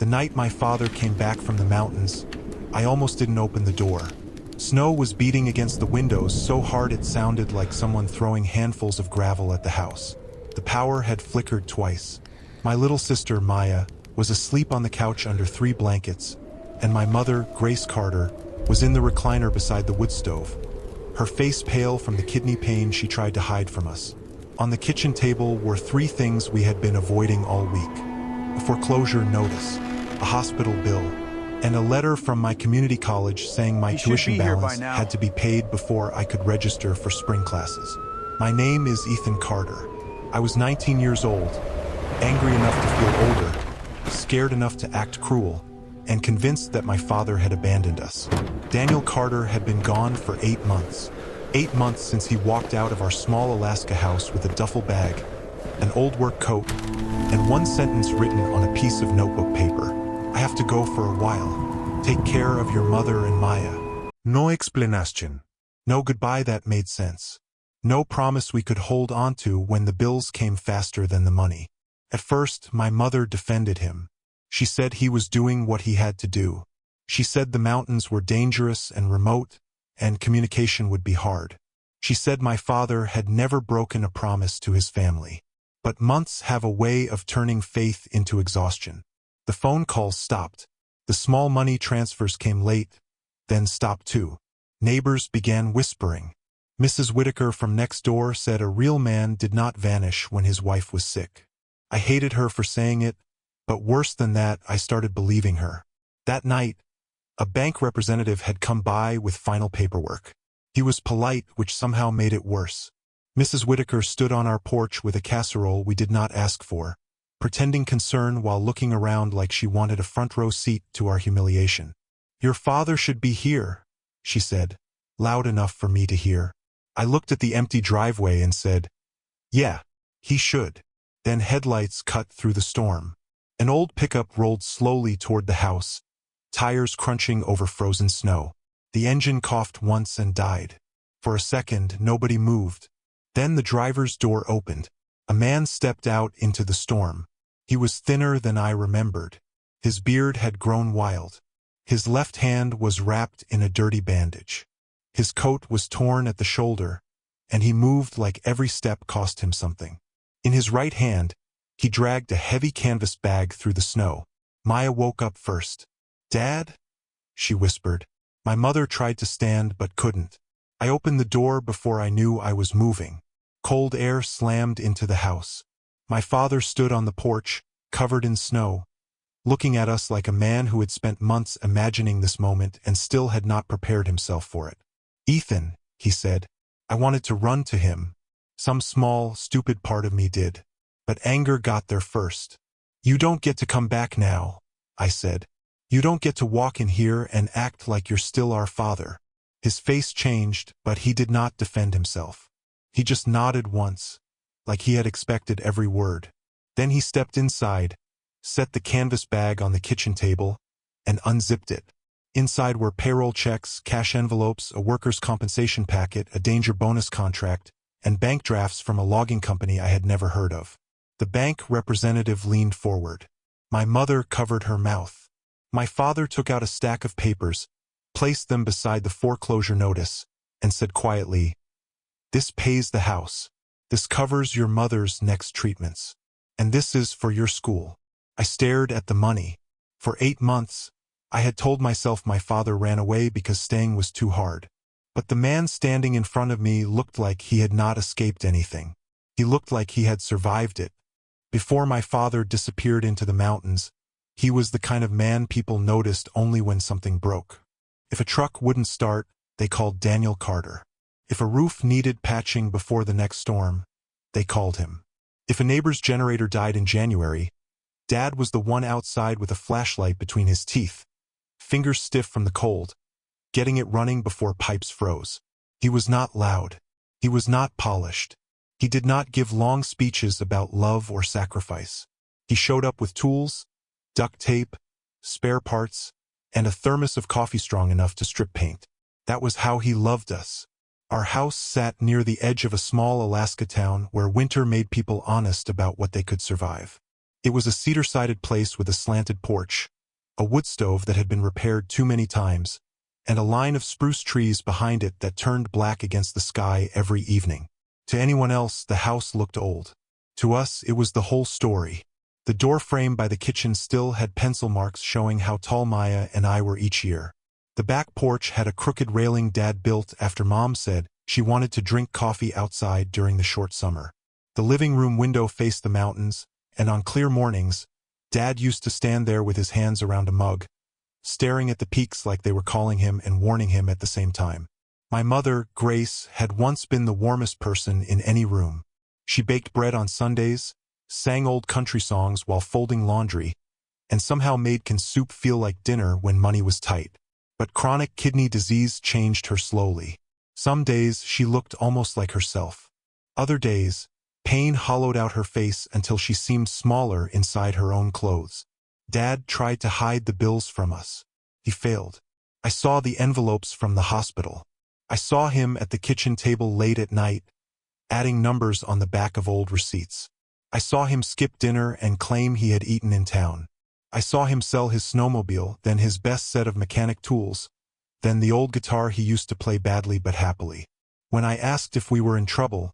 night my father came back from the mountains, I almost didn't open the door. Snow was beating against the windows so hard it sounded like someone throwing handfuls of gravel at the house. The power had flickered twice. My little sister, Maya, was asleep on the couch under 3 blankets, and my mother, Grace Carter, was in the recliner beside the wood stove, her face pale from the kidney pain she tried to hide from us. On the kitchen table were 3 things we had been avoiding all week: a foreclosure notice, a hospital bill, and a letter from my community college saying my tuition balance had to be paid before I could register for spring classes. My name is Ethan Carter. I was 19 years old, angry enough to feel older, scared enough to act cruel, and convinced that my father had abandoned us. Daniel Carter had been gone for 8 months. 8 months since he walked out of our small Alaska house with a duffel bag, an old work coat, and 1 sentence written on a piece of notebook paper. I have to go for a while. Take care of your mother and Maya. No explanation. No goodbye that made sense. No promise we could hold on to when the bills came faster than the money. At first, my mother defended him. She said he was doing what he had to do. She said the mountains were dangerous and remote, and communication would be hard. She said my father had never broken a promise to his family. But months have a way of turning faith into exhaustion. The phone calls stopped. The small money transfers came late, then stopped too. Neighbors began whispering. Mrs. Whitaker from next door said a real man did not vanish when his wife was sick. I hated her for saying it, but worse than that, I started believing her. That night, a bank representative had come by with final paperwork. He was polite, which somehow made it worse. Mrs. Whitaker stood on our porch with a casserole we did not ask for, pretending concern while looking around like she wanted a front-row seat to our humiliation. "Your father should be here," she said, loud enough for me to hear. I looked at the empty driveway and said, "Yeah, he should." Then headlights cut through the storm. An old pickup rolled slowly toward the house, tires crunching over frozen snow. The engine coughed once and died. For a second, nobody moved. Then the driver's door opened. A man stepped out into the storm. He was thinner than I remembered. His beard had grown wild. His left hand was wrapped in a dirty bandage. His coat was torn at the shoulder, and he moved like every step cost him something. In his right hand, he dragged a heavy canvas bag through the snow. Maya woke up first. "Dad?" she whispered. My mother tried to stand but couldn't. I opened the door before I knew I was moving. Cold air slammed into the house. My father stood on the porch, covered in snow, looking at us like a man who had spent months imagining this moment and still had not prepared himself for it. "Ethan," he said. I wanted to run to him. Some small, stupid part of me did. But anger got there first. "You don't get to come back now," I said. "You don't get to walk in here and act like you're still our father." His face changed, but he did not defend himself. He just nodded once, like he had expected every word. Then he stepped inside, set the canvas bag on the kitchen table, and unzipped it. Inside were payroll checks, cash envelopes, a workers' compensation packet, a danger bonus contract, and bank drafts from a logging company I had never heard of. The bank representative leaned forward. My mother covered her mouth. My father took out a stack of papers, placed them beside the foreclosure notice, and said quietly, "This pays the house. This covers your mother's next treatments. And this is for your school." I stared at the money. For 8 months, I had told myself my father ran away because staying was too hard. But the man standing in front of me looked like he had not escaped anything. He looked like he had survived it. Before my father disappeared into the mountains, he was the kind of man people noticed only when something broke. If a truck wouldn't start, they called Daniel Carter. If a roof needed patching before the next storm, they called him. If a neighbor's generator died in January, Dad was the one outside with a flashlight between his teeth, fingers stiff from the cold, getting it running before pipes froze. He was not loud. He was not polished. He did not give long speeches about love or sacrifice. He showed up with tools, duct tape, spare parts, and a thermos of coffee strong enough to strip paint. That was how he loved us. Our house sat near the edge of a small Alaska town where winter made people honest about what they could survive. It was a cedar-sided place with a slanted porch, a wood stove that had been repaired too many times, and a line of spruce trees behind it that turned black against the sky every evening. To anyone else, the house looked old. To us, it was the whole story. The door frame by the kitchen still had pencil marks showing how tall Maya and I were each year. The back porch had a crooked railing Dad built after Mom said she wanted to drink coffee outside during the short summer. The living room window faced the mountains, and on clear mornings, Dad used to stand there with his hands around a mug, staring at the peaks like they were calling him and warning him at the same time. My mother, Grace, had once been the warmest person in any room. She baked bread on Sundays, sang old country songs while folding laundry, and somehow made soup feel like dinner when money was tight. But chronic kidney disease changed her slowly. Some days she looked almost like herself. Other days, pain hollowed out her face until she seemed smaller inside her own clothes. Dad tried to hide the bills from us. He failed. I saw the envelopes from the hospital. I saw him at the kitchen table late at night, adding numbers on the back of old receipts. I saw him skip dinner and claim he had eaten in town. I saw him sell his snowmobile, then his best set of mechanic tools, then the old guitar he used to play badly but happily. When I asked if we were in trouble,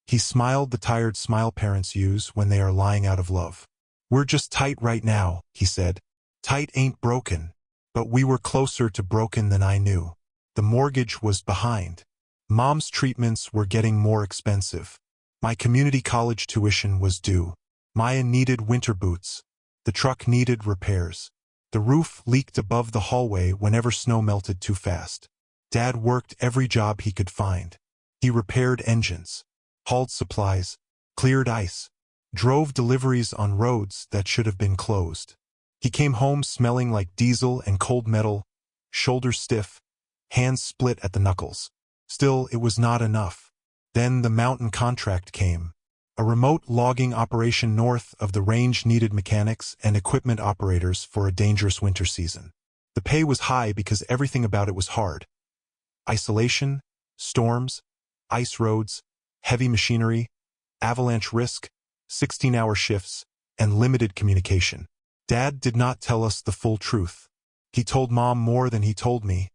he smiled the tired smile parents use when they are lying out of love. "We're just tight right now," he said. "Tight ain't broken." But we were closer to broken than I knew. The mortgage was behind. Mom's treatments were getting more expensive. My community college tuition was due. Maya needed winter boots. The truck needed repairs. The roof leaked above the hallway whenever snow melted too fast. Dad worked every job he could find. He repaired engines, hauled supplies, cleared ice, drove deliveries on roads that should have been closed. He came home smelling like diesel and cold metal, shoulders stiff, hands split at the knuckles. Still, it was not enough. Then the mountain contract came. A remote logging operation north of the range needed mechanics and equipment operators for a dangerous winter season. The pay was high because everything about it was hard. Isolation, storms, ice roads, heavy machinery, avalanche risk, 16-hour shifts, and limited communication. Dad did not tell us the full truth. He told Mom more than he told me,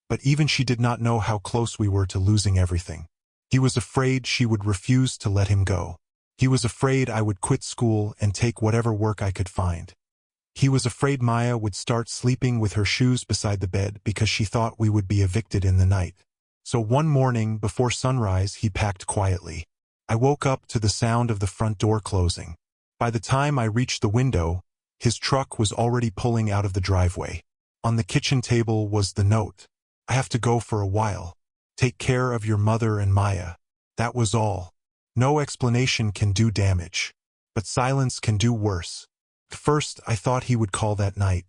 but even she did not know how close we were to losing everything. He was afraid she would refuse to let him go. He was afraid I would quit school and take whatever work I could find. He was afraid Maya would start sleeping with her shoes beside the bed because she thought we would be evicted in the night. So one morning before sunrise, he packed quietly. I woke up to the sound of the front door closing. By the time I reached the window, his truck was already pulling out of the driveway. On the kitchen table was the note. "I have to go for a while. Take care of your mother and Maya." That was all. No explanation can do damage, but silence can do worse. First, I thought he would call that night,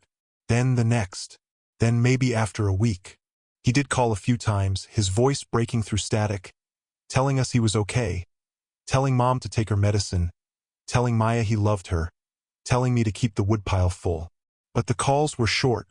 then the next, then maybe after a week. He did call a few times, his voice breaking through static, telling us he was okay, telling Mom to take her medicine, telling Maya he loved her, telling me to keep the woodpile full. But the calls were short,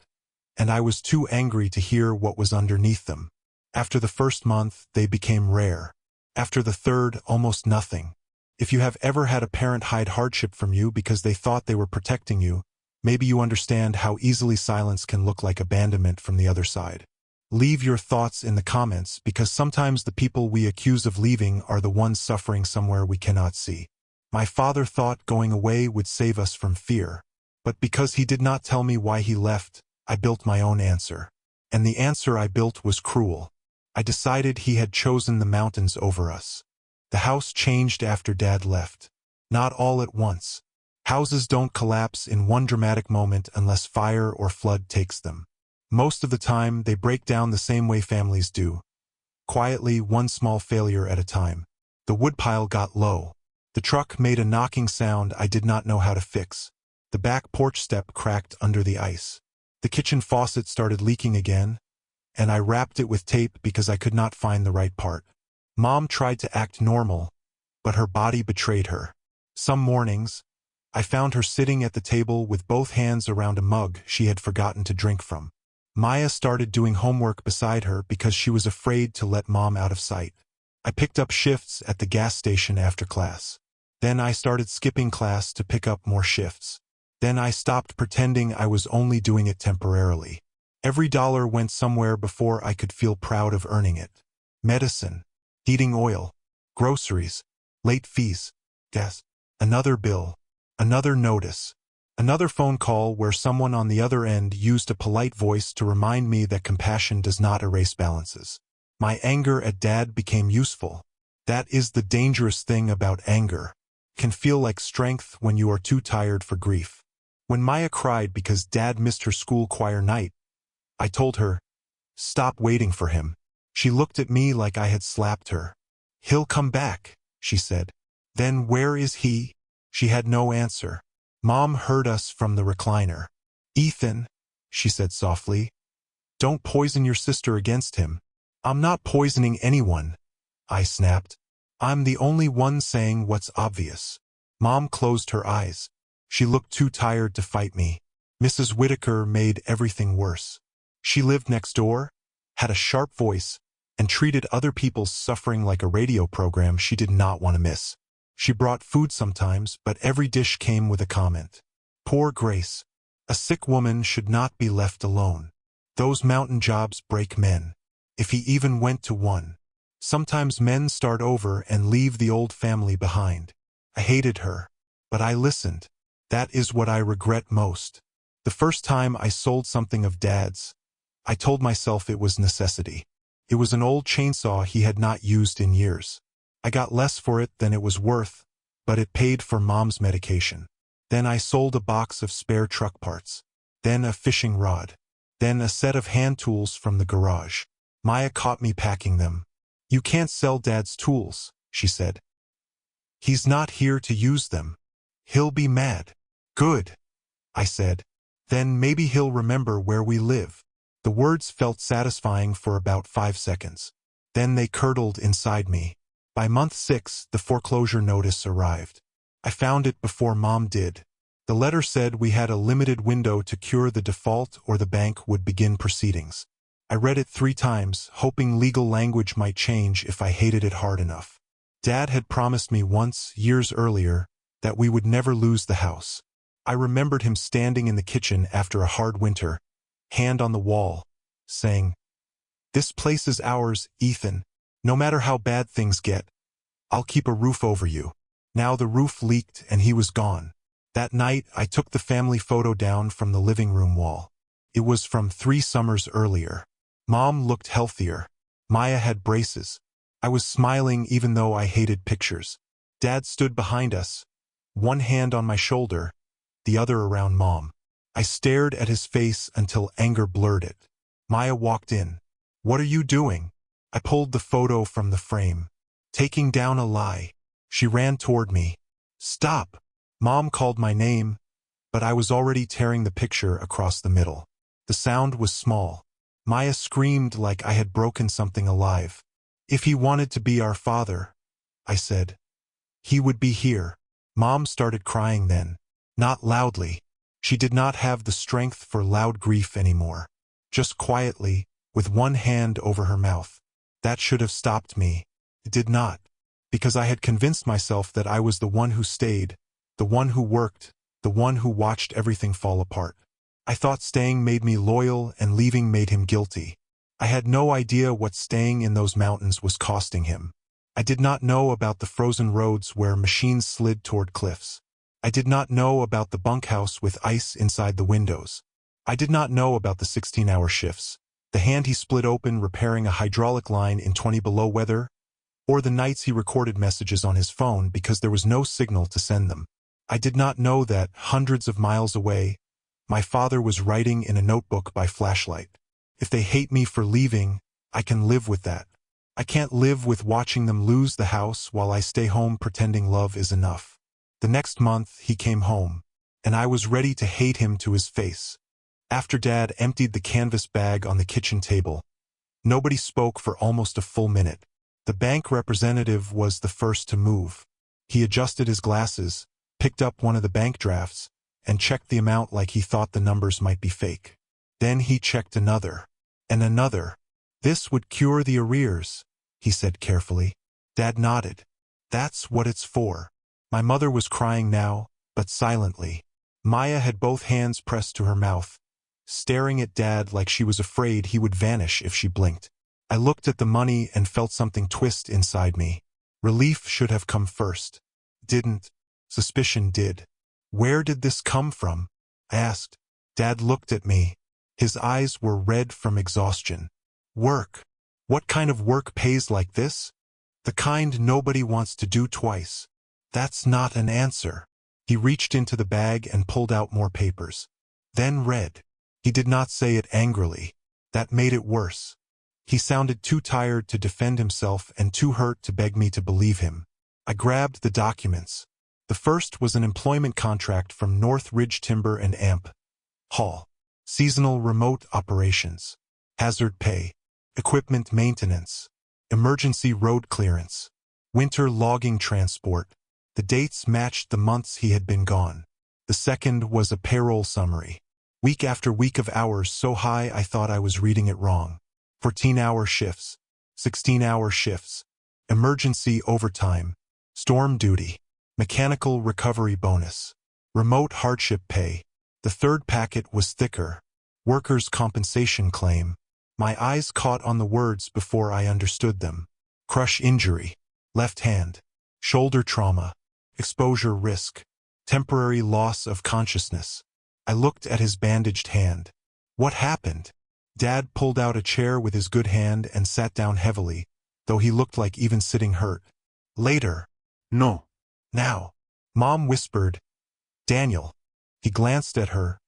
and I was too angry to hear what was underneath them. After the first month, they became rare. After the third, almost nothing. If you have ever had a parent hide hardship from you because they thought they were protecting you, maybe you understand how easily silence can look like abandonment from the other side. Leave your thoughts in the comments because sometimes the people we accuse of leaving are the ones suffering somewhere we cannot see. My father thought going away would save us from fear. But because he did not tell me why he left, I built my own answer. And the answer I built was cruel. I decided he had chosen the mountains over us. The house changed after Dad left. Not all at once. Houses don't collapse in one dramatic moment unless fire or flood takes them. Most of the time, they break down the same way families do. Quietly, one small failure at a time. The woodpile got low. The truck made a knocking sound I did not know how to fix. The back porch step cracked under the ice. The kitchen faucet started leaking again, and I wrapped it with tape because I could not find the right part. Mom tried to act normal, but her body betrayed her. Some mornings, I found her sitting at the table with both hands around a mug she had forgotten to drink from. Maya started doing homework beside her because she was afraid to let Mom out of sight. I picked up shifts at the gas station after class. Then I started skipping class to pick up more shifts. Then I stopped pretending I was only doing it temporarily. Every dollar went somewhere before I could feel proud of earning it. Medicine, heating oil, groceries, late fees, gas, another bill, another notice, another phone call where someone on the other end used a polite voice to remind me that compassion does not erase balances. My anger at Dad became useful. That is the dangerous thing about anger. It can feel like strength when you are too tired for grief. When Maya cried because Dad missed her school choir night, I told her, "Stop waiting for him." She looked at me like I had slapped her. "He'll come back," she said. "Then where is he?" She had no answer. Mom heard us from the recliner. "Ethan," she said softly, "don't poison your sister against him." "I'm not poisoning anyone," I snapped. "I'm the only one saying what's obvious." Mom closed her eyes. She looked too tired to fight me. Mrs. Whitaker made everything worse. She lived next door, had a sharp voice, and treated other people's suffering like a radio program she did not want to miss. She brought food sometimes, but every dish came with a comment. "Poor Grace. A sick woman should not be left alone. Those mountain jobs break men. If he even went to one. Sometimes men start over and leave the old family behind." I hated her, but I listened. That is what I regret most. The first time I sold something of Dad's, I told myself it was necessity. It was an old chainsaw he had not used in years. I got less for it than it was worth, but it paid for Mom's medication. Then I sold a box of spare truck parts. Then a fishing rod. Then a set of hand tools from the garage. Maya caught me packing them. "You can't sell Dad's tools," she said. "He's not here to use them. He'll be mad." "Good," I said. "Then maybe he'll remember where we live." The words felt satisfying for about 5 seconds. Then they curdled inside me. By month 6, the foreclosure notice arrived. I found it before Mom did. The letter said we had a limited window to cure the default or the bank would begin proceedings. I read it 3 times, hoping legal language might change if I hated it hard enough. Dad had promised me once, years earlier, that we would never lose the house. I remembered him standing in the kitchen after a hard winter, hand on the wall, saying, "This place is ours, Ethan. No matter how bad things get, I'll keep a roof over you." Now the roof leaked and he was gone. That night I took the family photo down from the living room wall. It was from 3 summers earlier. Mom looked healthier. Maya had braces. I was smiling even though I hated pictures. Dad stood behind us, one hand on my shoulder, the other around Mom. I stared at his face until anger blurred it. Maya walked in. "What are you doing?" I pulled the photo from the frame. "Taking down a lie." She ran toward me. "Stop!" Mom called my name, but I was already tearing the picture across the middle. The sound was small. Maya screamed like I had broken something alive. "If he wanted to be our father," I said, "he would be here." Mom started crying then. Not loudly. She did not have the strength for loud grief anymore. Just quietly, with one hand over her mouth. That should have stopped me. It did not. Because I had convinced myself that I was the one who stayed, the one who worked, the one who watched everything fall apart. I thought staying made me loyal and leaving made him guilty. I had no idea what staying in those mountains was costing him. I did not know about the frozen roads where machines slid toward cliffs. I did not know about the bunkhouse with ice inside the windows. I did not know about the 16-hour shifts, the hand he split open repairing a hydraulic line in 20 below weather, or the nights he recorded messages on his phone because there was no signal to send them. I did not know that, hundreds of miles away, my father was writing in a notebook by flashlight. If they hate me for leaving, I can live with that. I can't live with watching them lose the house while I stay home pretending love is enough. The next month, he came home, and I was ready to hate him to his face. After Dad emptied the canvas bag on the kitchen table, nobody spoke for almost a full minute. The bank representative was the first to move. He adjusted his glasses, picked up one of the bank drafts, and checked the amount like he thought the numbers might be fake. Then he checked another, and another. "This would cure the arrears," he said carefully. Dad nodded. "That's what it's for." My mother was crying now, but silently. Maya had both hands pressed to her mouth, staring at Dad like she was afraid he would vanish if she blinked. I looked at the money and felt something twist inside me. Relief should have come first. Didn't. Suspicion did. Where did this come from? I asked. Dad looked at me. His eyes were red from exhaustion. Work. What kind of work pays like this? The kind nobody wants to do twice. That's not an answer. He reached into the bag and pulled out more papers. Then read. He did not say it angrily. That made it worse. He sounded too tired to defend himself and too hurt to beg me to believe him. I grabbed the documents. The first was an employment contract from North Ridge Timber and Amp. Hall. Seasonal remote operations. Hazard pay. Equipment maintenance. Emergency road clearance. Winter logging transport. The dates matched the months he had been gone. The second was a payroll summary. Week after week of hours so high I thought I was reading it wrong. 14-hour shifts. 16-hour shifts. Emergency overtime. Storm duty. Mechanical recovery bonus. Remote hardship pay. The third packet was thicker. Workers' compensation claim. My eyes caught on the words before I understood them. Crush injury. Left hand. Shoulder trauma. Exposure risk. Temporary loss of consciousness. I looked at his bandaged hand. What happened? Dad pulled out a chair with his good hand and sat down heavily, though he looked like even sitting hurt. Later. No. Now. Mom whispered. Daniel. He glanced at her,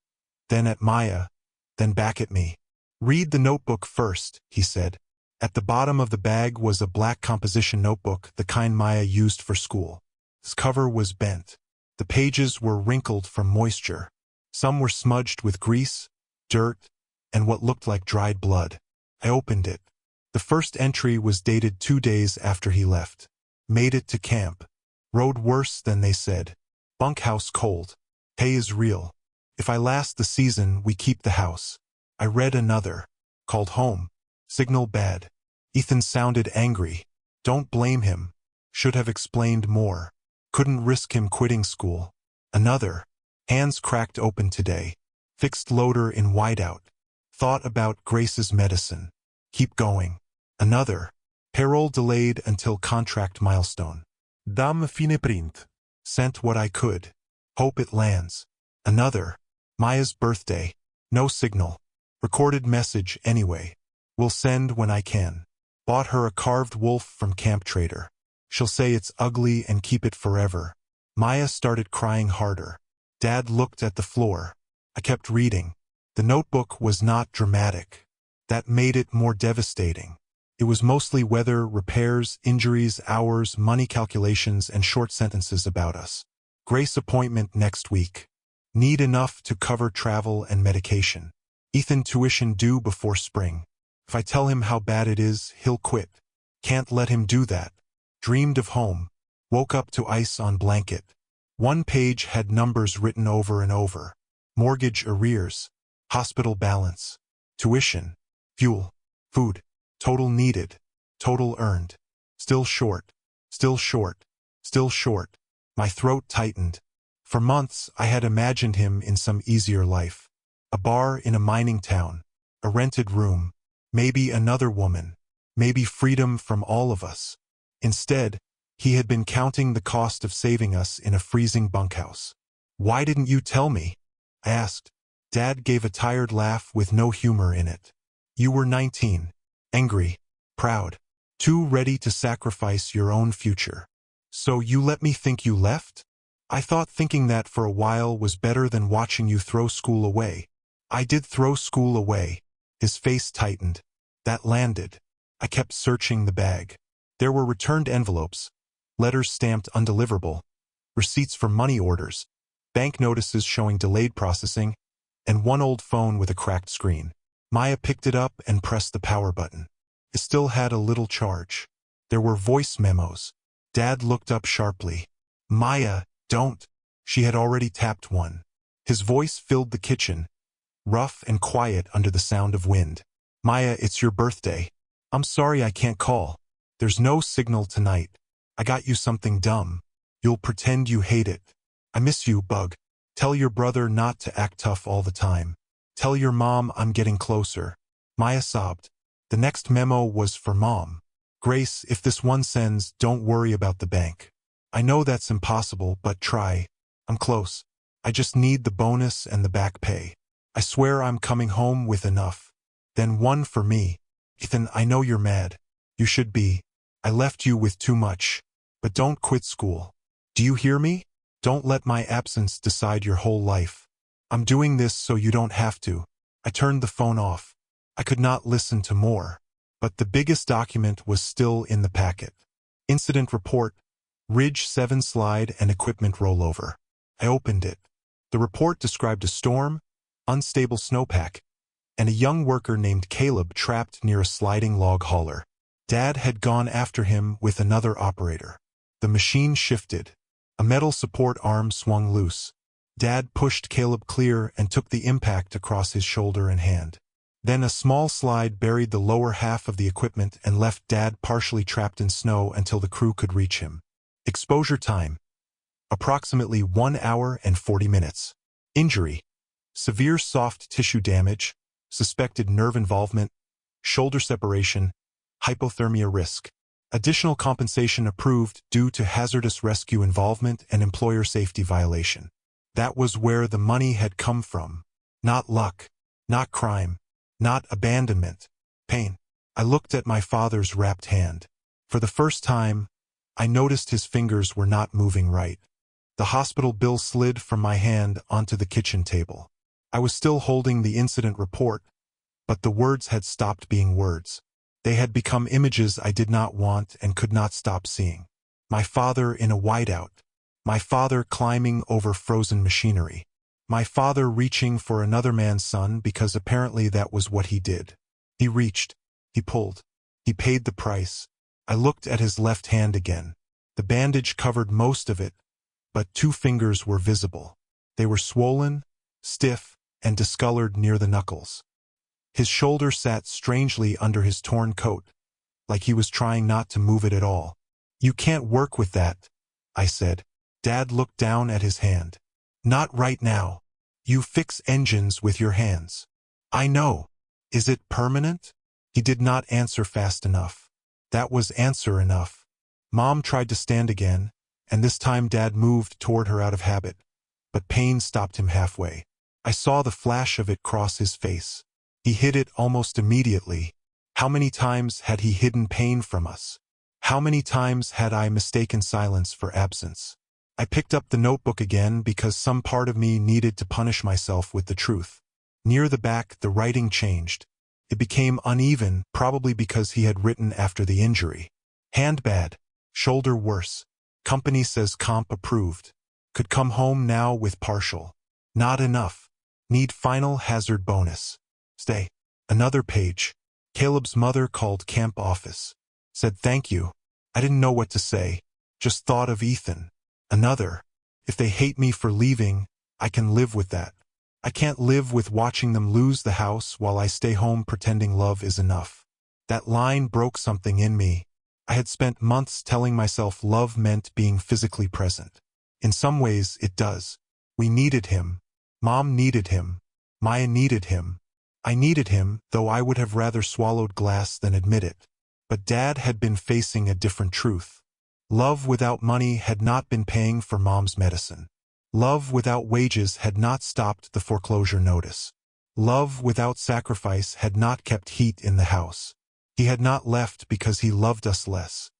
then at Maya, then back at me. Read the notebook first, he said. At the bottom of the bag was a black composition notebook, the kind Maya used for school. Its cover was bent. The pages were wrinkled from moisture. Some were smudged with grease, dirt, and what looked like dried blood. I opened it. The first entry was dated 2 days after he left. Made it to camp. Rode worse than they said. Bunkhouse cold. Pay is real. If I last the season, we keep the house. I read another. Called home. Signal bad. Ethan sounded angry. Don't blame him. Should have explained more. Couldn't risk him quitting school. Another. Hands cracked open today. Fixed loader in whiteout. Thought about Grace's medicine. Keep going. Another. Payroll delayed until contract milestone. Dam fine print. Sent what I could. Hope it lands. Another. Maya's birthday. No signal. Recorded message anyway. Will send when I can. Bought her a carved wolf from Camp Trader. She'll say it's ugly and keep it forever. Maya started crying harder. Dad looked at the floor. I kept reading. The notebook was not dramatic. That made it more devastating. It was mostly weather, repairs, injuries, hours, money calculations, and short sentences about us. Grace appointment next week. Need enough to cover travel and medication. Ethan tuition due before spring. If I tell him how bad it is, he'll quit. Can't let him do that. Dreamed of home. Woke up to ice on blanket. One page had numbers written over and over. Mortgage arrears. Hospital balance. Tuition. Fuel. Food. Total needed. Total earned. Still short. Still short. Still short. My throat tightened. For months, I had imagined him in some easier life. A bar in a mining town. A rented room. Maybe another woman. Maybe freedom from all of us. Instead, he had been counting the cost of saving us in a freezing bunkhouse. Why didn't you tell me? I asked. Dad gave a tired laugh with no humor in it. You were 19. Angry. Proud. Too ready to sacrifice your own future. So you let me think you left? I thought thinking that for a while was better than watching you throw school away. I did throw school away. His face tightened. That landed. I kept searching the bag. There were returned envelopes, letters stamped undeliverable, receipts for money orders, bank notices showing delayed processing, and one old phone with a cracked screen. Maya picked it up and pressed the power button. It still had a little charge. There were voice memos. Dad looked up sharply. Maya, don't. She had already tapped one. His voice filled the kitchen, rough and quiet under the sound of wind. Maya, it's your birthday. I'm sorry I can't call. There's no signal tonight. I got you something dumb. You'll pretend you hate it. I miss you, Bug. Tell your brother not to act tough all the time. Tell your mom I'm getting closer." Maya sobbed. The next memo was for Mom. "Grace, if this one sends, don't worry about the bank. I know that's impossible, but try. I'm close. I just need the bonus and the back pay. I swear I'm coming home with enough." Then one for me. "Ethan, I know you're mad. You should be. I left you with too much. But don't quit school. Do you hear me? Don't let my absence decide your whole life. I'm doing this so you don't have to." I turned the phone off. I could not listen to more. But the biggest document was still in the packet. Incident report, Ridge 7 slide and equipment rollover. I opened it. The report described a storm, unstable snowpack, and a young worker named Caleb trapped near a sliding log hauler. Dad had gone after him with another operator. The machine shifted. A metal support arm swung loose. Dad pushed Caleb clear and took the impact across his shoulder and hand. Then a small slide buried the lower half of the equipment and left Dad partially trapped in snow until the crew could reach him. Exposure time: approximately 1 hour and 40 minutes. Injury: severe soft tissue damage, suspected nerve involvement, shoulder separation, hypothermia risk. Additional compensation approved due to hazardous rescue involvement and employer safety violation. That was where the money had come from. Not luck, not crime, not abandonment. Pain. I looked at my father's wrapped hand. For the first time, I noticed his fingers were not moving right. The hospital bill slid from my hand onto the kitchen table. I was still holding the incident report, but the words had stopped being words. They had become images I did not want and could not stop seeing. My father in a whiteout. My father climbing over frozen machinery. My father reaching for another man's son because apparently that was what he did. He reached. He pulled. He paid the price. I looked at his left hand again. The bandage covered most of it, but 2 fingers were visible. They were swollen, stiff, and discolored near the knuckles. His shoulder sat strangely under his torn coat, like he was trying not to move it at all. "You can't work with that," I said. Dad looked down at his hand. "Not right now. You fix engines with your hands." "I know. Is it permanent?" He did not answer fast enough. That was answer enough. Mom tried to stand again, and this time Dad moved toward her out of habit. But pain stopped him halfway. I saw the flash of it cross his face. He hid it almost immediately. How many times had he hidden pain from us? How many times had I mistaken silence for absence? I picked up the notebook again because some part of me needed to punish myself with the truth. Near the back, the writing changed. It became uneven, probably because he had written after the injury. Hand bad. Shoulder worse. Company says comp approved. Could come home now with partial. Not enough. Need final hazard bonus. Stay. Another page. Caleb's mother called camp office. Said thank you. I didn't know what to say. Just thought of Ethan. Another. If they hate me for leaving, I can live with that. I can't live with watching them lose the house while I stay home pretending love is enough. That line broke something in me. I had spent months telling myself love meant being physically present. In some ways, it does. We needed him. Mom needed him. Maya needed him. I needed him, though I would have rather swallowed glass than admit it. But Dad had been facing a different truth. Love without money had not been paying for Mom's medicine. Love without wages had not stopped the foreclosure notice. Love without sacrifice had not kept heat in the house. He had not left because he loved us less.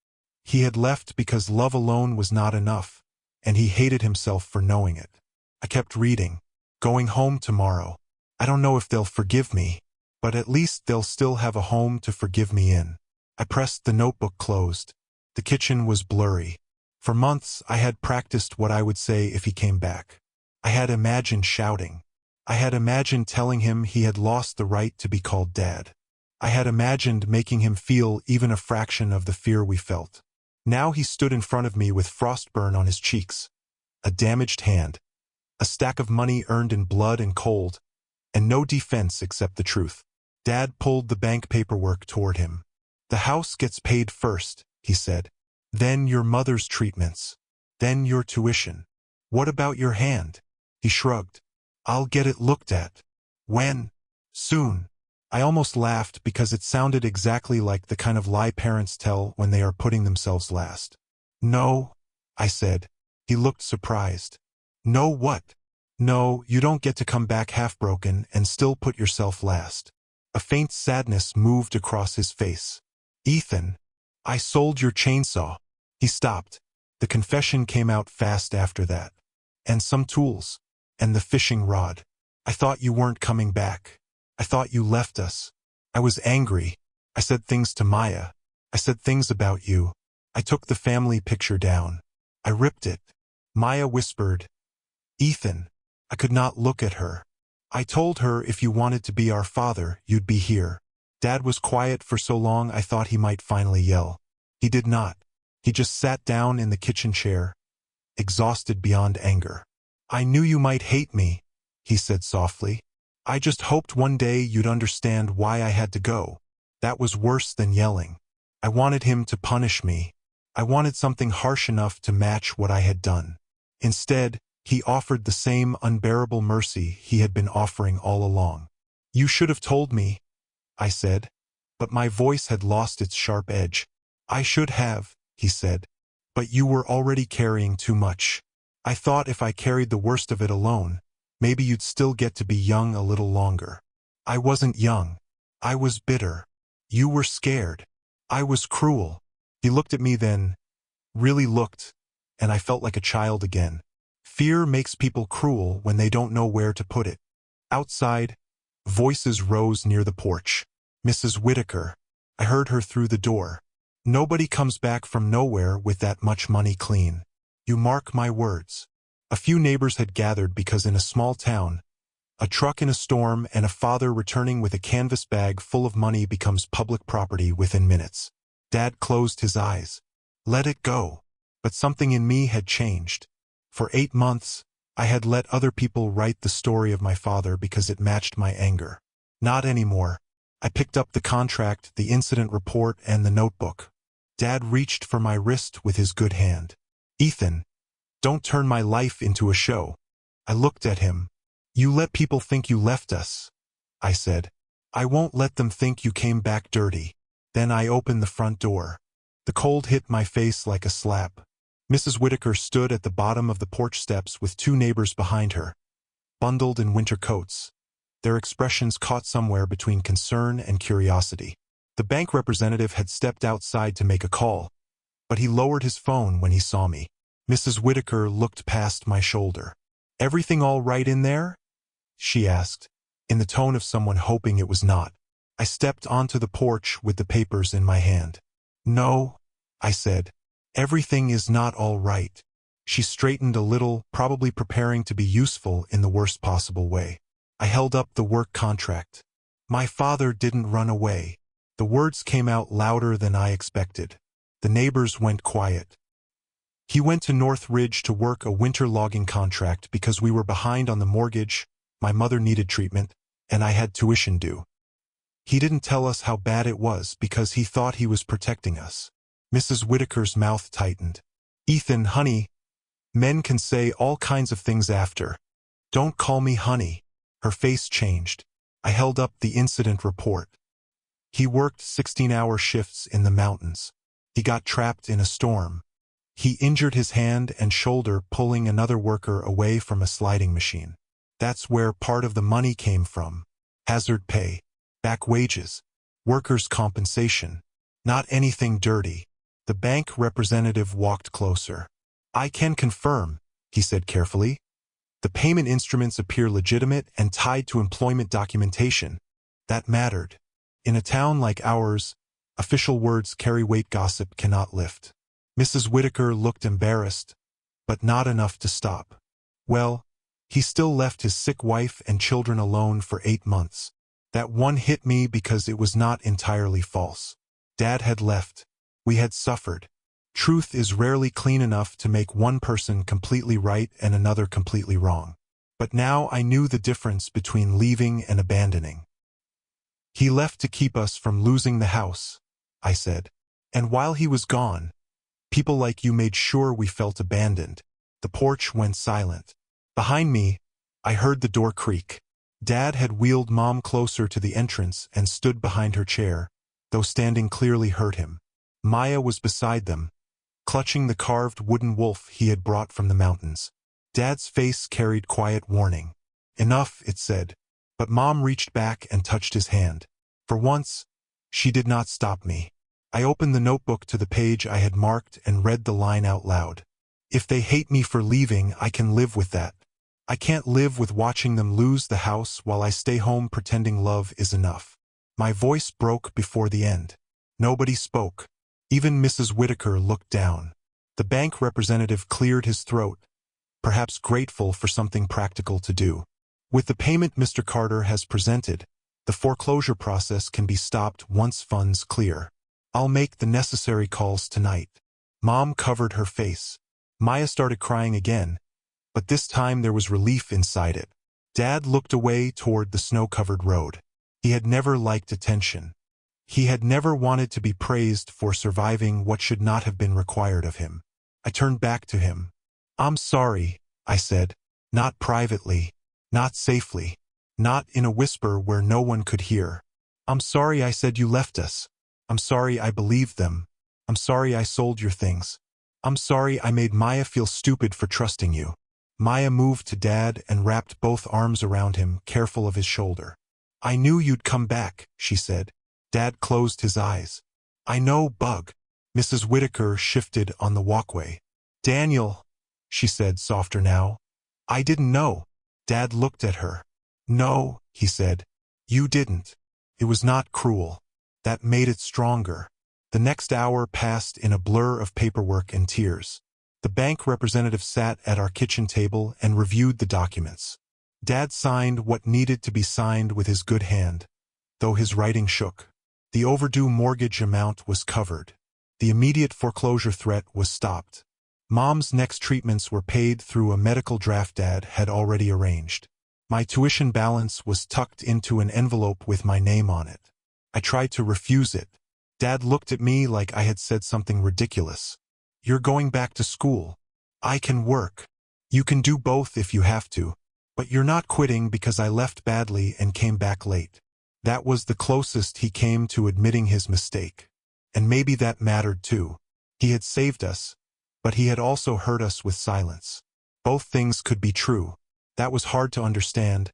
He had left because love alone was not enough, and he hated himself for knowing it. I kept reading. Going home tomorrow. I don't know if they'll forgive me, but at least they'll still have a home to forgive me in. I pressed the notebook closed. The kitchen was blurry. For months, I had practiced what I would say if he came back. I had imagined shouting. I had imagined telling him he had lost the right to be called Dad. I had imagined making him feel even a fraction of the fear we felt. Now he stood in front of me with frostburn on his cheeks, a damaged hand, a stack of money earned in blood and cold, and no defense except the truth. Dad pulled the bank paperwork toward him. "The house gets paid first," he said. "Then your mother's treatments. Then your tuition. What about your hand?" He shrugged. I'll get it looked at. When? Soon. I almost laughed because it sounded exactly like the kind of lie parents tell when they are putting themselves last. No, I said. He looked surprised. No what? No, you don't get to come back half-broken and still put yourself last. A faint sadness moved across his face. Ethan, I sold your chainsaw. He stopped. The confession came out fast after that. And some tools. And the fishing rod. I thought you weren't coming back. I thought you left us. I was angry. I said things to Maya. I said things about you. I took the family picture down. I ripped it. Maya whispered, Ethan. I could not look at her. I told her if you wanted to be our father, you'd be here. Dad was quiet for so long I thought he might finally yell. He did not. He just sat down in the kitchen chair, exhausted beyond anger. I knew you might hate me, he said softly. I just hoped one day you'd understand why I had to go. That was worse than yelling. I wanted him to punish me. I wanted something harsh enough to match what I had done. Instead, he offered the same unbearable mercy he had been offering all along. You should have told me, I said. But my voice had lost its sharp edge. I should have, he said. But you were already carrying too much. I thought if I carried the worst of it alone, maybe you'd still get to be young a little longer. I wasn't young. I was bitter. You were scared. I was cruel. He looked at me then, really looked, and I felt like a child again. Fear makes people cruel when they don't know where to put it. Outside, voices rose near the porch. Mrs. Whitaker. I heard her through the door. Nobody comes back from nowhere with that much money clean. You mark my words. A few neighbors had gathered because in a small town, a truck in a storm and a father returning with a canvas bag full of money becomes public property within minutes. Dad closed his eyes. Let it go. But something in me had changed. For 8 months, I had let other people write the story of my father because it matched my anger. Not anymore. I picked up the contract, the incident report, and the notebook. Dad reached for my wrist with his good hand. Ethan, don't turn my life into a show. I looked at him. You let people think you left us, I said. I won't let them think you came back dirty. Then I opened the front door. The cold hit my face like a slap. Mrs. Whitaker stood at the bottom of the porch steps with 2 neighbors behind her, bundled in winter coats. Their expressions caught somewhere between concern and curiosity. The bank representative had stepped outside to make a call, but he lowered his phone when he saw me. Mrs. Whitaker looked past my shoulder. Everything all right in there? She asked, in the tone of someone hoping it was not. I stepped onto the porch with the papers in my hand. No, I said. Everything is not all right. She straightened a little, probably preparing to be useful in the worst possible way. I held up the work contract. My father didn't run away. The words came out louder than I expected. The neighbors went quiet. He went to North Ridge to work a winter logging contract because we were behind on the mortgage, my mother needed treatment, and I had tuition due. He didn't tell us how bad it was because he thought he was protecting us. Mrs. Whitaker's mouth tightened. Ethan, honey, men can say all kinds of things after. Don't call me honey. Her face changed. I held up the incident report. He worked 16-hour shifts in the mountains. He got trapped in a storm. He injured his hand and shoulder pulling another worker away from a sliding machine. That's where part of the money came from. Hazard pay, back wages, workers' compensation. Not anything dirty. The bank representative walked closer. I can confirm, he said carefully. The payment instruments appear legitimate and tied to employment documentation. That mattered. In a town like ours, official words carry weight gossip cannot lift. Mrs. Whitaker looked embarrassed, but not enough to stop. Well, he still left his sick wife and children alone for 8 months. That one hit me because it was not entirely false. Dad had left. We had suffered. Truth is rarely clean enough to make one person completely right and another completely wrong. But now I knew the difference between leaving and abandoning. He left to keep us from losing the house, I said. And while he was gone, people like you made sure we felt abandoned. The porch went silent. Behind me, I heard the door creak. Dad had wheeled Mom closer to the entrance and stood behind her chair, though standing clearly hurt him. Maya was beside them, clutching the carved wooden wolf he had brought from the mountains. Dad's face carried quiet warning. Enough, it said. But Mom reached back and touched his hand. For once, she did not stop me. I opened the notebook to the page I had marked and read the line out loud. If they hate me for leaving, I can live with that. I can't live with watching them lose the house while I stay home pretending love is enough. My voice broke before the end. Nobody spoke. Even Mrs. Whitaker looked down. The bank representative cleared his throat, perhaps grateful for something practical to do. With the payment Mr. Carter has presented, the foreclosure process can be stopped once funds clear. I'll make the necessary calls tonight. Mom covered her face. Maya started crying again, but this time there was relief inside it. Dad looked away toward the snow-covered road. He had never liked attention. He had never wanted to be praised for surviving what should not have been required of him. I turned back to him. I'm sorry, I said. Not privately, not safely, not in a whisper where no one could hear. I'm sorry I said you left us. I'm sorry I believed them. I'm sorry I sold your things. I'm sorry I made Maya feel stupid for trusting you. Maya moved to Dad and wrapped both arms around him, careful of his shoulder. I knew you'd come back, she said. Dad closed his eyes. I know, Bug. Mrs. Whitaker shifted on the walkway. Daniel, she said, softer now. I didn't know. Dad looked at her. No, he said. You didn't. It was not cruel. That made it stronger. The next hour passed in a blur of paperwork and tears. The bank representative sat at our kitchen table and reviewed the documents. Dad signed what needed to be signed with his good hand, though his writing shook. The overdue mortgage amount was covered. The immediate foreclosure threat was stopped. Mom's next treatments were paid through a medical draft Dad had already arranged. My tuition balance was tucked into an envelope with my name on it. I tried to refuse it. Dad looked at me like I had said something ridiculous. You're going back to school. I can work. You can do both if you have to. But you're not quitting because I left badly and came back late. That was the closest he came to admitting his mistake. And maybe that mattered too. He had saved us, but he had also hurt us with silence. Both things could be true. That was hard to understand,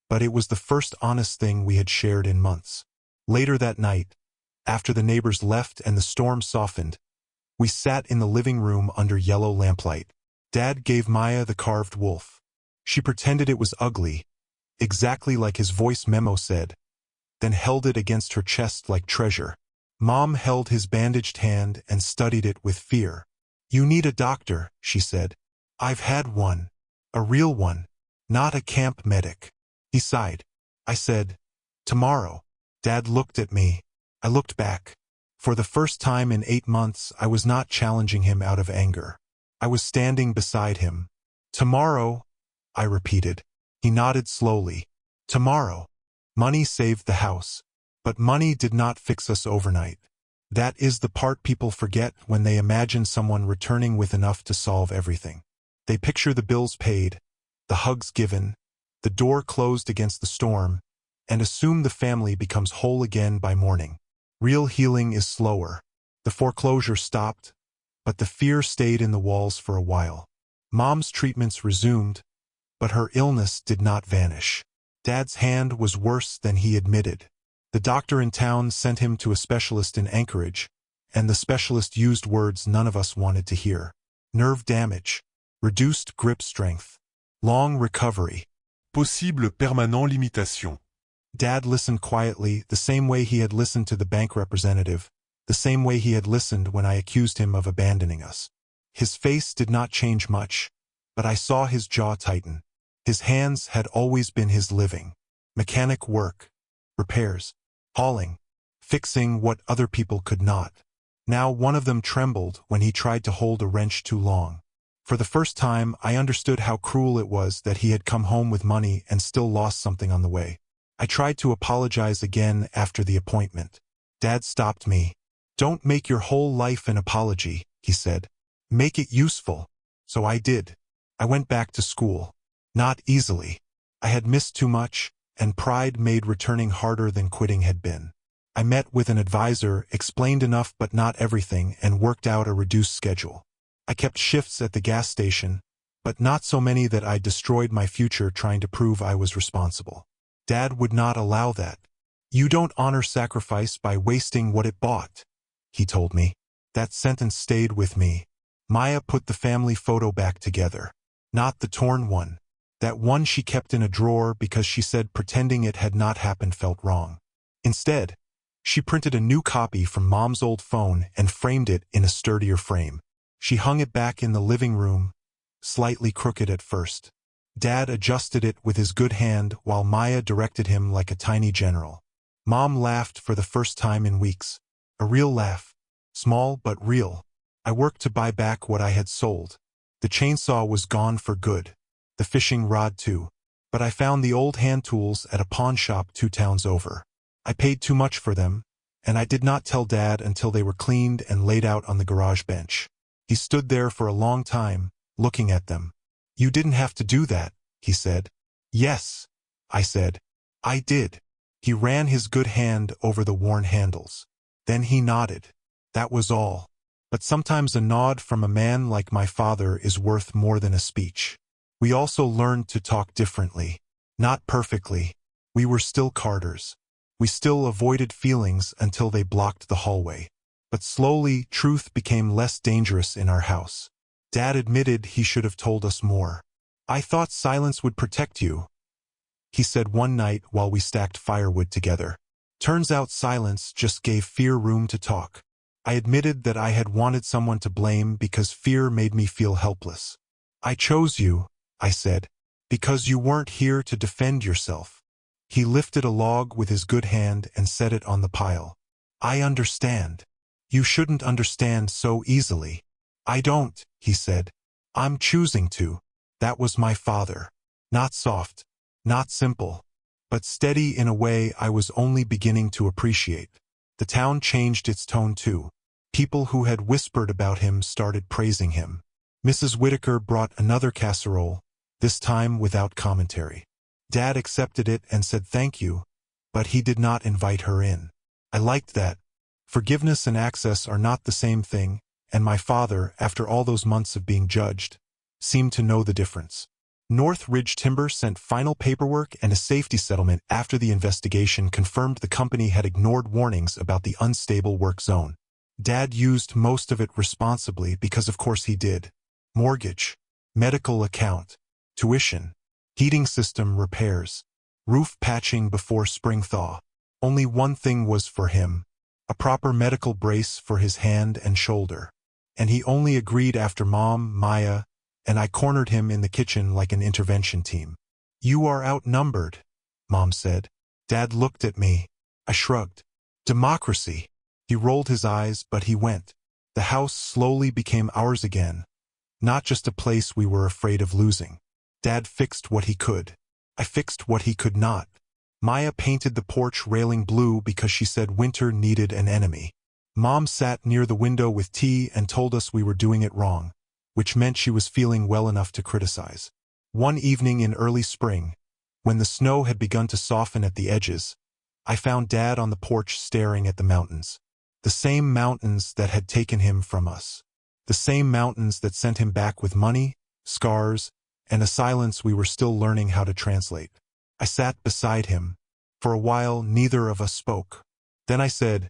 but it was the first honest thing we had shared in months. Later that night, after the neighbors left and the storm softened, we sat in the living room under yellow lamplight. Dad gave Maya the carved wolf. She pretended it was ugly, exactly like his voice memo said, then held it against her chest like treasure. Mom held his bandaged hand and studied it with fear. You need a doctor, she said. I've had one. A real one. Not a camp medic. He sighed. I said, tomorrow. Dad looked at me. I looked back. For the first time in 8 months, I was not challenging him out of anger. I was standing beside him. Tomorrow, I repeated. He nodded slowly. Tomorrow. Money saved the house. But money did not fix us overnight. That is the part people forget when they imagine someone returning with enough to solve everything. They picture the bills paid, the hugs given, the door closed against the storm, and assume the family becomes whole again by morning. Real healing is slower. The foreclosure stopped, but the fear stayed in the walls for a while. Mom's treatments resumed, but her illness did not vanish. Dad's hand was worse than he admitted. The doctor in town sent him to a specialist in Anchorage, and the specialist used words none of us wanted to hear. Nerve damage, reduced grip strength, long recovery. Possible permanent limitation. Dad listened quietly, the same way he had listened to the bank representative, the same way he had listened when I accused him of abandoning us. His face did not change much, but I saw his jaw tighten. His hands had always been his living. Mechanic work, repairs, hauling, fixing what other people could not. Now one of them trembled when he tried to hold a wrench too long. For the first time, I understood how cruel it was that he had come home with money and still lost something on the way. I tried to apologize again after the appointment. Dad stopped me. Don't make your whole life an apology, he said. Make it useful. So I did. I went back to school. Not easily. I had missed too much, and pride made returning harder than quitting had been. I met with an advisor, explained enough but not everything, and worked out a reduced schedule. I kept shifts at the gas station, but not so many that I destroyed my future trying to prove I was responsible. Dad would not allow that. "You don't honor sacrifice by wasting what it bought," he told me. That sentence stayed with me. Maya put the family photo back together. Not the torn one. That one she kept in a drawer because she said pretending it had not happened felt wrong. Instead, she printed a new copy from Mom's old phone and framed it in a sturdier frame. She hung it back in the living room, slightly crooked at first. Dad adjusted it with his good hand while Maya directed him like a tiny general. Mom laughed for the first time in weeks. A real laugh. Small but real. I worked to buy back what I had sold. The chainsaw was gone for good. The fishing rod too. But I found the old hand tools at a pawn shop 2 towns over. I paid too much for them, and I did not tell Dad until they were cleaned and laid out on the garage bench. He stood there for a long time, looking at them. "You didn't have to do that," he said. "Yes," I said. "I did." He ran his good hand over the worn handles. Then he nodded. That was all. But sometimes a nod from a man like my father is worth more than a speech. We also learned to talk differently. Not perfectly. We were still Carters. We still avoided feelings until they blocked the hallway. But slowly, truth became less dangerous in our house. Dad admitted he should have told us more. "I thought silence would protect you," he said one night while we stacked firewood together. "Turns out silence just gave fear room to talk." I admitted that I had wanted someone to blame because fear made me feel helpless. "I chose you," I said, "because you weren't here to defend yourself." He lifted a log with his good hand and set it on the pile. "I understand. You shouldn't understand so easily." "I don't," he said. "I'm choosing to." That was my father. Not soft, not simple, but steady in a way I was only beginning to appreciate. The town changed its tone too. People who had whispered about him started praising him. Mrs. Whitaker brought another casserole, this time without commentary. Dad accepted it and said thank you, but he did not invite her in. I liked that. Forgiveness and access are not the same thing, and my father, after all those months of being judged, seemed to know the difference. North Ridge Timber sent final paperwork and a safety settlement after the investigation confirmed the company had ignored warnings about the unstable work zone. Dad used most of it responsibly because of course he did. Mortgage, medical account, tuition, heating system repairs, roof patching before spring thaw. Only one thing was for him, a proper medical brace for his hand and shoulder. And he only agreed after Mom, Maya, and I cornered him in the kitchen like an intervention team. "You are outnumbered," Mom said. Dad looked at me. I shrugged. "Democracy." He rolled his eyes, but he went. The house slowly became ours again, not just a place we were afraid of losing. Dad fixed what he could. I fixed what he could not. Maya painted the porch railing blue because she said winter needed an enemy. Mom sat near the window with tea and told us we were doing it wrong, which meant she was feeling well enough to criticize. One evening in early spring, when the snow had begun to soften at the edges, I found Dad on the porch staring at the mountains. The same mountains that had taken him from us. The same mountains that sent him back with money, scars, and a silence we were still learning how to translate. I sat beside him. For a while, neither of us spoke. Then I said,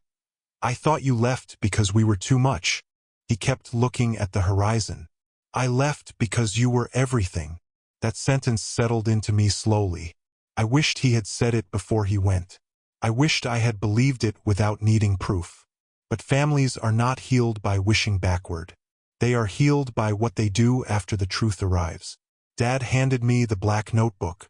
"I thought you left because we were too much." He kept looking at the horizon. "I left because you were everything." That sentence settled into me slowly. I wished he had said it before he went. I wished I had believed it without needing proof. But families are not healed by wishing backward. They are healed by what they do after the truth arrives. Dad handed me the black notebook.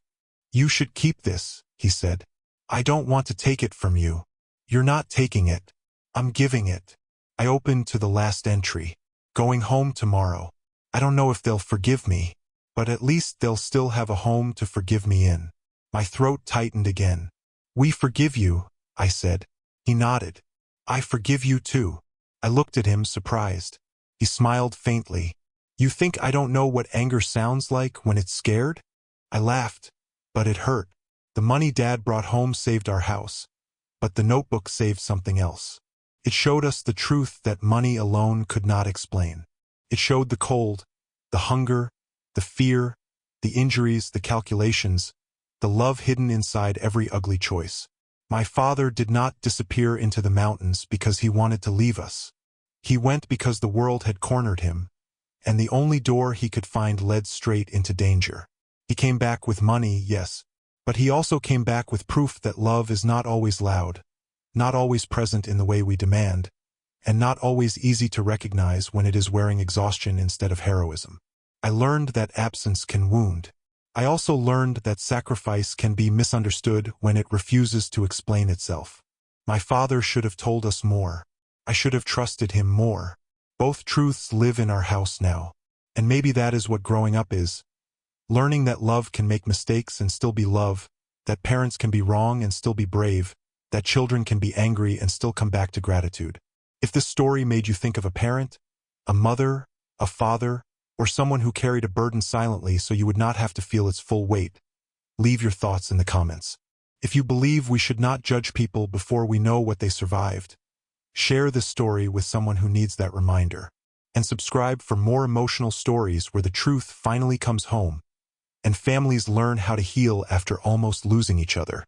"You should keep this," he said. "I don't want to take it from you." "You're not taking it. I'm giving it." I opened to the last entry. "Going home tomorrow. I don't know if they'll forgive me, but at least they'll still have a home to forgive me in." My throat tightened again. "We forgive you," I said. He nodded. "I forgive you too." I looked at him surprised. He smiled faintly. "You think I don't know what anger sounds like when it's scared?" I laughed. But it hurt. The money Dad brought home saved our house, but the notebook saved something else. It showed us the truth that money alone could not explain. It showed the cold, the hunger, the fear, the injuries, the calculations, the love hidden inside every ugly choice. My father did not disappear into the mountains because he wanted to leave us. He went because the world had cornered him, and the only door he could find led straight into danger. He came back with money, yes, but he also came back with proof that love is not always loud, not always present in the way we demand, and not always easy to recognize when it is wearing exhaustion instead of heroism. I learned that absence can wound. I also learned that sacrifice can be misunderstood when it refuses to explain itself. My father should have told us more. I should have trusted him more. Both truths live in our house now. And maybe that is what growing up is. Learning that love can make mistakes and still be love, that parents can be wrong and still be brave, that children can be angry and still come back to gratitude. If this story made you think of a parent, a mother, a father, or someone who carried a burden silently so you would not have to feel its full weight, leave your thoughts in the comments. If you believe we should not judge people before we know what they survived, share this story with someone who needs that reminder. And subscribe for more emotional stories where the truth finally comes home and families learn how to heal after almost losing each other.